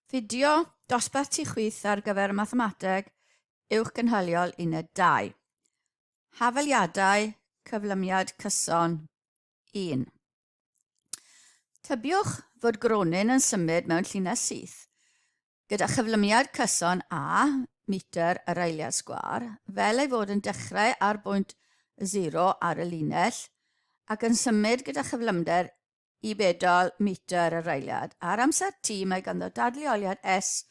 Fideo dosbarth tu chwith ar gyfer mathemateg uwch gynhaliol 1-2. Hafaliadau cyflymiad cyson 1. Tybiwch fod gronyn yn symud mewn llinell syth gyda chyflymiad cyson A, metr yr eiliad sgwar, fel ei fod yn dechrau ar bwynt 0 ar y linell ac yn symud gyda chyflymder I bedol metr yr eiliad. Ar amser T mae ganddo dadleoliad S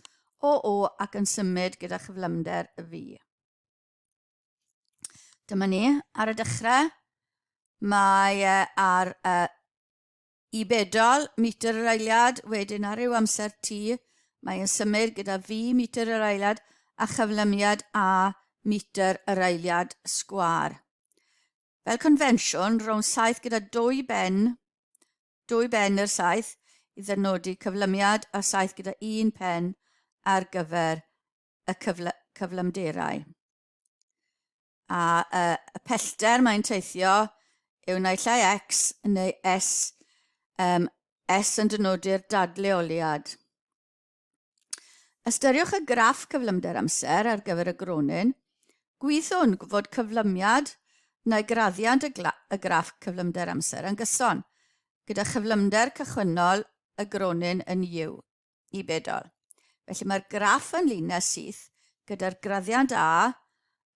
o O ac yn symud gyda chyflymder V. Dyma ni, ar y dechrau, mae ar I bedol metr yr eiliad, wedyn ar yw amser T, mae yn symud gyda V metr yr eiliad a chyflymiad A metr yr eiliad sgwar. Fel confensiwn, rhwng saith gyda dwy ben yr saith I ddynodi cyflymiad a saith gyda un pen ar gyfer y cyflymderau. A y pellter mae'n teithio yw naill ai X neu S, S yn dynodi'r dadleoliad. Ystyriwch y graff cyflymder amser ar gyfer y gronyn. Gwyddwn fod cyflymiad neu graddiant y graff cyflymder amser yn gyson, gyda chyflymder cychwynnol y gronyn yn U, I bedol. Felly mae'r graff yn linell syth gyda'r graddiant A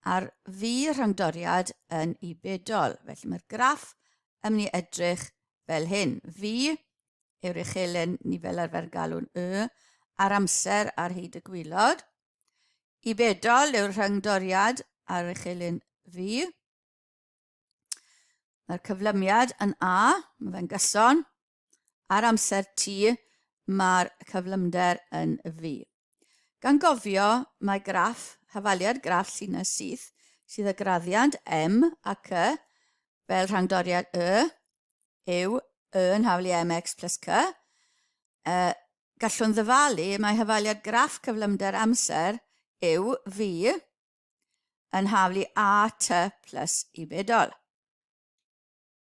a'r V rhangdoriad yn I bedol. Felly mae'r graff yn mynd I edrych fel hyn. V yw'r uchelyn ni fel arfer galw'n Y ar amser ar hyd y gwylod. I bedol yw'r rhangdoriad ar uchelyn V. Mae'r cyflymiad yn A, mae fe'n gyson. Ar amser T, mae'r cyflymder yn V. Gan gofio, mae hafaliad graff llinell syth sydd y graddiant M a C fel rhangdoriad yw Y yn haflu mx plus C. Gallwn ddyfalu mae hafaliad graff cyflymder amser yw V yn haflu AT plus I bedol,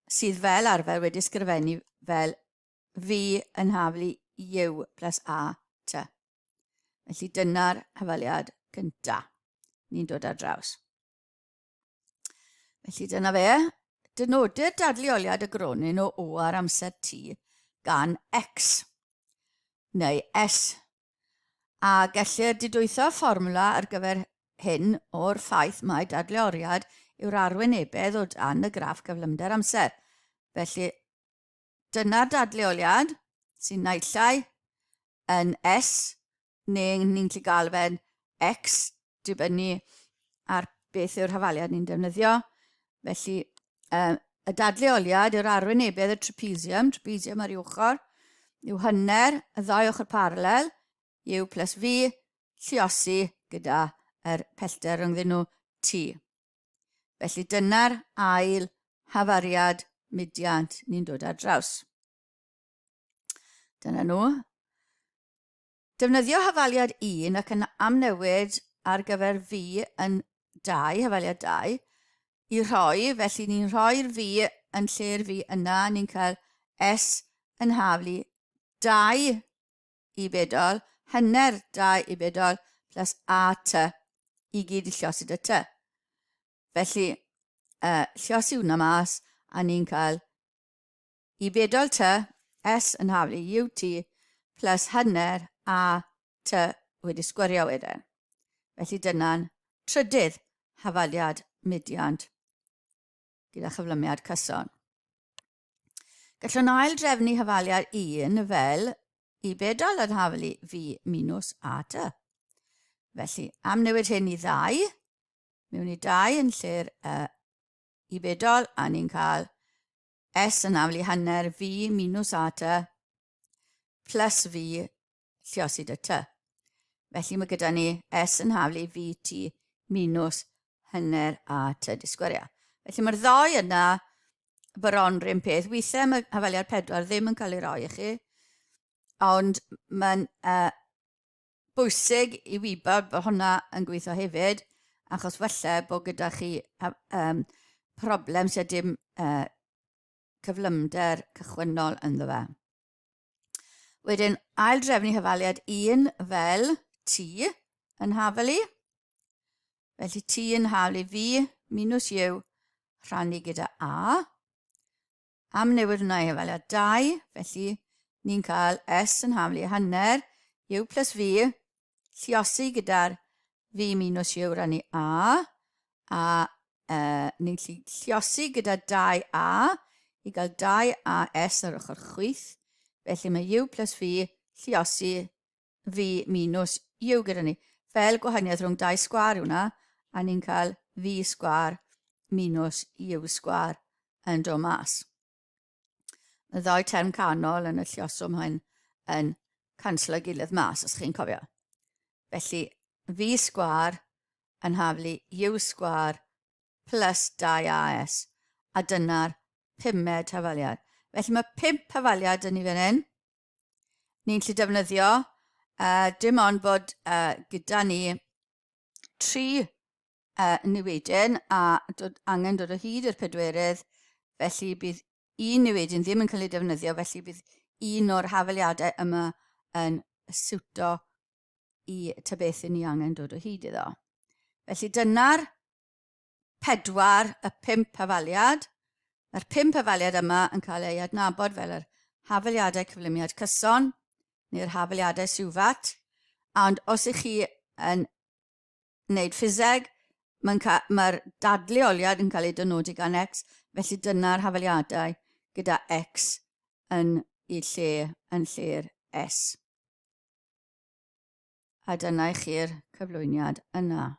sydd fel arfer wedi ysgrifennu fel V yn haflu U plus AT. Felly dyna'r hafaliad cyntaf. Ni'n dod ar draws. Felly dyna fe. Dynodir dadleoliad y gronyn o O ar amser T gan X neu S. A gellir didwytho fformwla ar gyfer hyn o'r ffaith mae dadleoliad yw'r arwynebedd o dan y graff cyflymder amser. Felly, dyna'r dadleoliad sy'n naill yn S, neu ni'n gallu gael fe'n X, dibynnu ar beth yw'r hafaliad ni'n defnyddio. Felly, y dadleoliad yw'r arwynebedd y trapezium ar ei ochr, yw hanner y ddau ochr paralel, U plus V, lluosi gyda yr pellter rhwngddyn nhw T. Felly dyna'r ail hafariad mudiant ni'n dod ar draws. Dyna nhw. Defnyddio hafaliad 1 ac yn amnewid ar gyfer V yn 2, hafaliad 2, I rhoi, felly ni'n rhoi'r V yn lle'r V yna, ni'n cael S yn haflu 2 I bedol, hanner 2 I bedol, plus AT I gyd I lluosi dy T. Felly, lluosi hwnna mas, a ni'n cael I bedol T, S yn haflu UT, plus hanner A T wedi sgwario wedyn. Felly dyna'n trydydd hafaliad mudiant gyda chyflymiad cyson. Gallwn ail drefnu hafaliad 1 fel I bedol yn haflu V minus AT. Felly, am newid hyn I 2, mewn I 2 yn lle'r I bedol, a ni'n cael S yn haflu hanner V minus AT plus V lluosi dy T. Felly mae gyda ni S yn haflu VT minus hanner AT disgwyrio. Felly mae'r ddoi yna bron rhywun peth. Weithiau mae hafaliad 4 ddim yn cael ei roi I chi, ond mae'n bwysig I wybod bod hwnna yn gweithio hefyd, achos falle bod gyda chi problem sydd dim cyflymder cychwynnol ynddo fe. Wedyn, ail drefnu hafaliad 1 fel t yn hafelu. Felly t yn hafelu v minus u rhannu gyda a. Am newid hwnna i hafaliad 2, felly ni'n cael s yn hafelu hanner u plus v, lluosi gyda'r v minus u rhannu a ni'n lluosi gyda 2a i gael 2a s ar ochr chwith. Felly mae u plus v lluosi v minus u gyda ni. Fel gwahaniaeth rhwng 2 sgwar yw hwnna, a ni'n cael v sgwar minus u sgwar yn dod mas. Y ddau term canol yn y lluoswm hyn yn canslo gilydd mas, os chi'n cofio. Felly, v sgwar yn hafelu u sgwar plus 2as, a dyna'r 5ed hafaliad. Felly mae 5 hafaliad yn ni fan hyn. Ni'n gallu defnyddio, dim ond bod gyda ni 3 niwedyn a angen dod o hyd i'r pedwerydd, felly bydd un niwedyn ddim yn cael ei defnyddio, felly bydd un o'r hafaliadau yma yn siwto i ta beth ni angen dod o hyd iddo. Felly dyna'r 4 y 5 hafaliad. Yr 5 hafaliad yma yn cael ei adnabod fel yr hafaliadau cyflymiad cyson neu'r hafaliadau siwfat. Ond os ych chi yn wneud ffiseg, mae'r dadleoliad yn cael ei dynodi gan x, felly dyna'r hafaliadau gyda x yn lle'r s. A dyna i chi'r cyflwyniad yna.